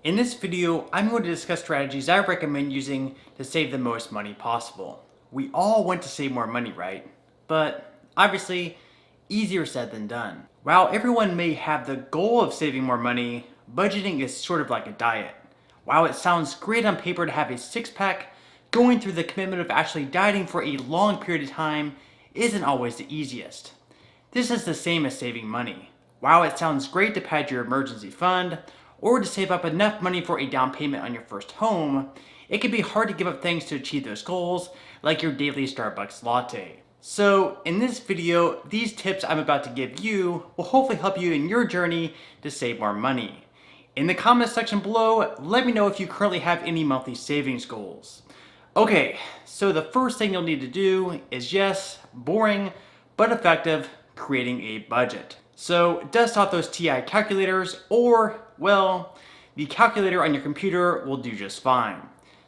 In this video, I'm going to discuss strategies I recommend using to save the most money possible. We all want to save more money, right? But obviously, easier said than done. While everyone may have the goal of saving more money, budgeting is sort of like a diet. While it sounds great on paper to have a six-pack, going through the commitment of actually dieting for a long period of time isn't always the easiest. This is the same as saving money. While it sounds great to pad your emergency fund, or to save up enough money for a down payment on your first home, it can be hard to give up things to achieve those goals, like your daily Starbucks latte. So, in this video, these tips I'm about to give you will hopefully help you in your journey to save more money. In the comments section below, let me know if you currently have any monthly savings goals. Okay, so the first thing you'll need to do is, yes, boring, but effective, creating a budget. So dust off those TI calculators, or, well, the calculator on your computer will do just fine.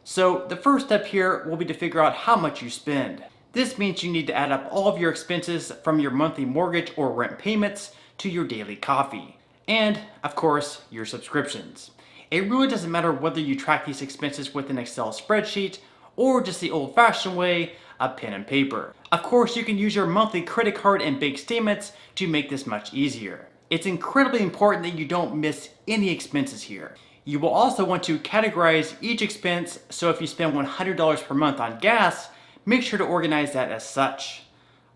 So the first step here will be to figure out how much you spend. This means you need to add up all of your expenses from your monthly mortgage or rent payments to your daily coffee. And, of course, your subscriptions. It really doesn't matter whether you track these expenses with an Excel spreadsheet or just the old-fashioned way, a pen and paper. Of course, you can use your monthly credit card and bank statements to make this much easier. It's incredibly important that you don't miss any expenses here. You will also want to categorize each expense, so if you spend $100 per month on gas, make sure to organize that as such.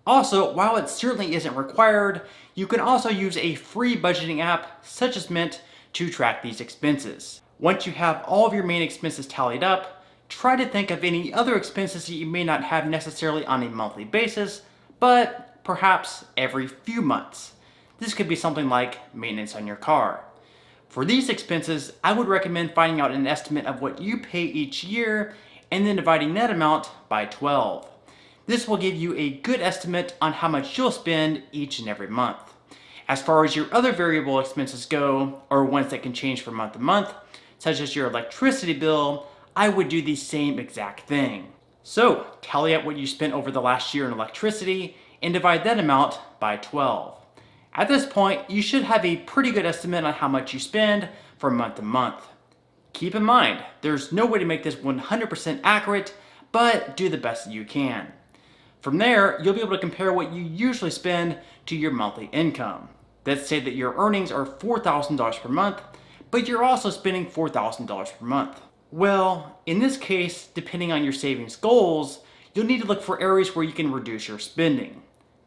Also, while it certainly isn't required, you can also use a free budgeting app such as Mint to track these expenses. Once you have all of your main expenses tallied up, try to think of any other expenses that you may not have necessarily on a monthly basis, but perhaps every few months. This could be something like maintenance on your car. For these expenses, I would recommend finding out an estimate of what you pay each year and then dividing that amount by 12. This will give you a good estimate on how much you'll spend each and every month. As far as your other variable expenses go, or ones that can change from month to month, such as your electricity bill, I would do the same exact thing. So, tally up what you spent over the last year in electricity and divide that amount by 12. At this point, you should have a pretty good estimate on how much you spend from month to month. Keep in mind, there's no way to make this 100% accurate, but do the best that you can. From there, you'll be able to compare what you usually spend to your monthly income. Let's say that your earnings are $4,000 per month, but you're also spending $4,000 per month. Well, in this case, depending on your savings goals, you'll need to look for areas where you can reduce your spending.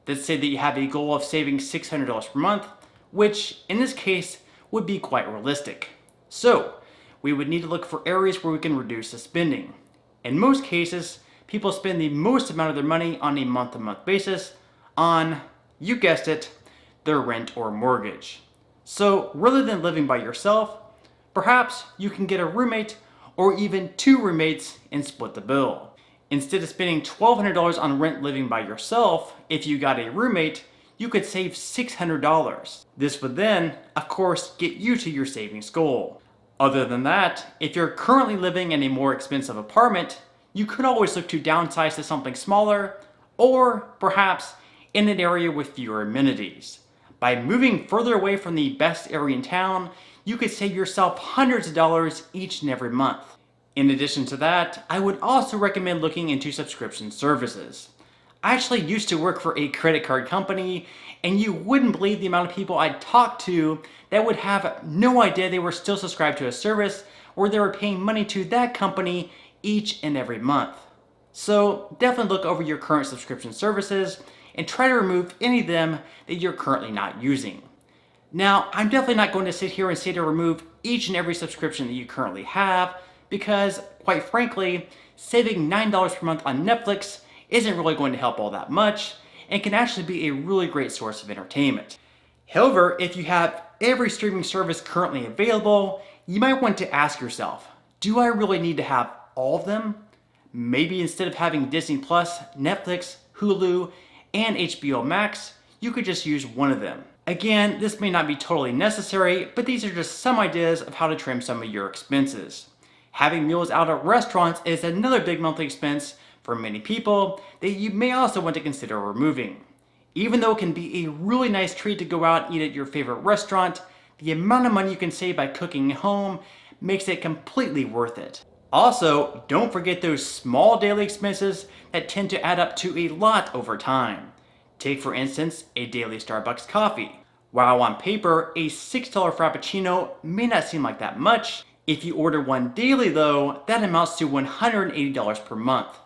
Let's say that you have a goal of saving $600 per month, which in this case would be quite realistic. So, we would need to look for areas where we can reduce the spending. In most cases, people spend the most amount of their money on a month-to-month basis on, you guessed it, their rent or mortgage. So rather than living by yourself, perhaps you can get a roommate or even two roommates and split the bill. Instead of spending $1,200 on rent living by yourself, if you got a roommate, you could save $600. This would then, of course, get you to your savings goal. Other than that, if you're currently living in a more expensive apartment, you could always look to downsize to something smaller, or perhaps in an area with fewer amenities. By moving further away from the best area in town, you could save yourself hundreds of dollars each and every month. In addition to that, I would also recommend looking into subscription services. I actually used to work for a credit card company, and you wouldn't believe the amount of people I'd talked to that would have no idea they were still subscribed to a service or they were paying money to that company each and every month. So definitely look over your current subscription services and try to remove any of them that you're currently not using. Now, I'm definitely not going to sit here and say to remove each and every subscription that you currently have, because quite frankly, saving $9 per month on Netflix isn't really going to help all that much and can actually be a really great source of entertainment. However, if you have every streaming service currently available, you might want to ask yourself, do I really need to have all of them? Maybe instead of having Disney Plus, Netflix, Hulu, and HBO Max, you could just use one of them. Again, this may not be totally necessary, but these are just some ideas of how to trim some of your expenses. Having meals out at restaurants is another big monthly expense for many people that you may also want to consider removing. Even though it can be a really nice treat to go out and eat at your favorite restaurant, the amount of money you can save by cooking at home makes it completely worth it. Also, don't forget those small daily expenses that tend to add up to a lot over time. Take for instance a daily Starbucks coffee. While on paper, a $6 Frappuccino may not seem like that much, if you order one daily though, that amounts to $180 per month.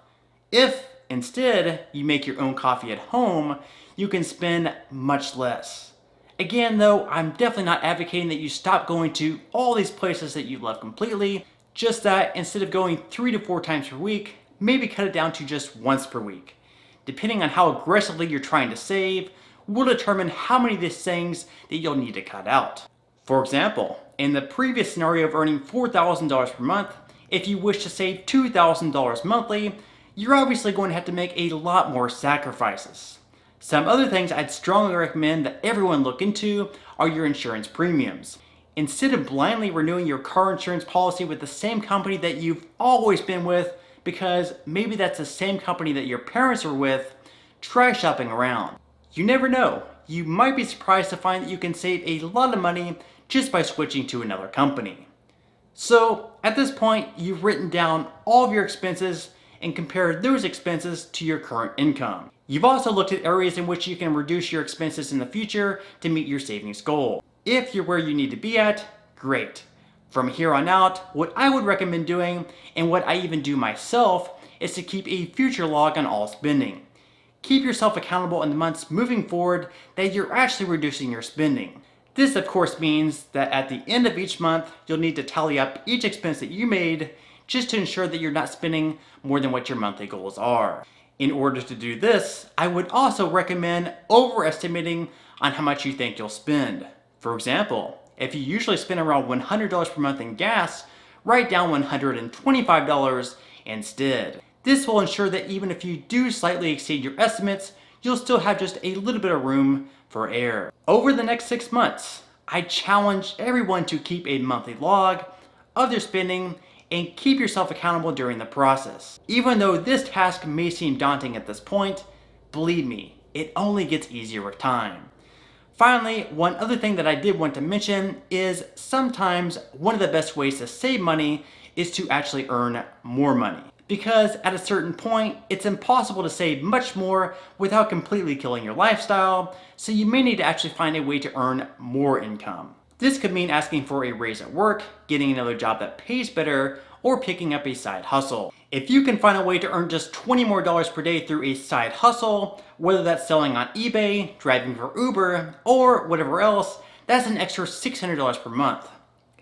If, instead, you make your own coffee at home, you can spend much less. Again though, I'm definitely not advocating that you stop going to all these places that you love completely, just that instead of going 3 to 4 times per week, maybe cut it down to just once per week. Depending on how aggressively you're trying to save, will determine how many of these things that you'll need to cut out. For example, in the previous scenario of earning $4,000 per month, if you wish to save $2,000 monthly, you're obviously going to have to make a lot more sacrifices. Some other things I'd strongly recommend that everyone look into are your insurance premiums. Instead of blindly renewing your car insurance policy with the same company that you've always been with, because maybe that's the same company that your parents were with, try shopping around. You never know. You might be surprised to find that you can save a lot of money just by switching to another company. So at this point, you've written down all of your expenses and compared those expenses to your current income. You've also looked at areas in which you can reduce your expenses in the future to meet your savings goal. If you're where you need to be at, great. From here on out, what I would recommend doing, and what I even do myself, is to keep a future log on all spending. Keep yourself accountable in the months moving forward that you're actually reducing your spending. This of course means that at the end of each month, you'll need to tally up each expense that you made just to ensure that you're not spending more than what your monthly goals are. In order to do this, I would also recommend overestimating on how much you think you'll spend. For example, if you usually spend around $100 per month in gas, write down $125 instead. This will ensure that even if you do slightly exceed your estimates, you'll still have just a little bit of room for error. Over the next 6 months, I challenge everyone to keep a monthly log of their spending and keep yourself accountable during the process. Even though this task may seem daunting at this point, believe me, it only gets easier with time. Finally, one other thing that I did want to mention is sometimes one of the best ways to save money is to actually earn more money. Because at a certain point, it's impossible to save much more without completely killing your lifestyle, so you may need to actually find a way to earn more income. This could mean asking for a raise at work, getting another job that pays better, or picking up a side hustle. If you can find a way to earn just $20 more per day through a side hustle, whether that's selling on eBay, driving for Uber, or whatever else, that's an extra $600 per month.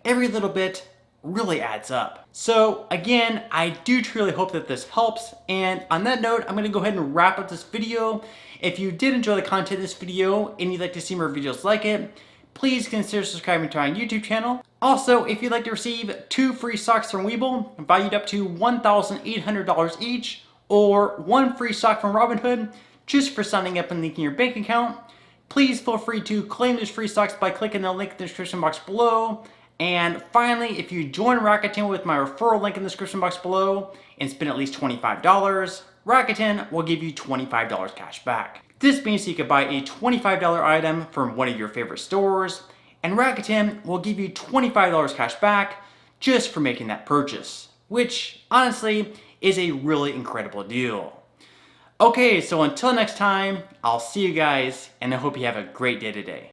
Every little bit really adds up. So again, I do truly hope that this helps, and on that note, I'm gonna go ahead and wrap up this video. If you did enjoy the content of this video and you'd like to see more videos like it, please consider subscribing to our YouTube channel. Also, if you'd like to receive 2 free socks from Webull, valued up to $1,800 each, or 1 free sock from Robinhood, just for signing up and linking your bank account, please feel free to claim those free socks by clicking the link in the description box below. And finally, if you join Rakuten with my referral link in the description box below and spend at least $25, Rakuten will give you $25 cash back. This means you could buy a $25 item from one of your favorite stores, and Rakuten will give you $25 cash back just for making that purchase, which honestly is a really incredible deal. Okay, so until next time, I'll see you guys, and I hope you have a great day today.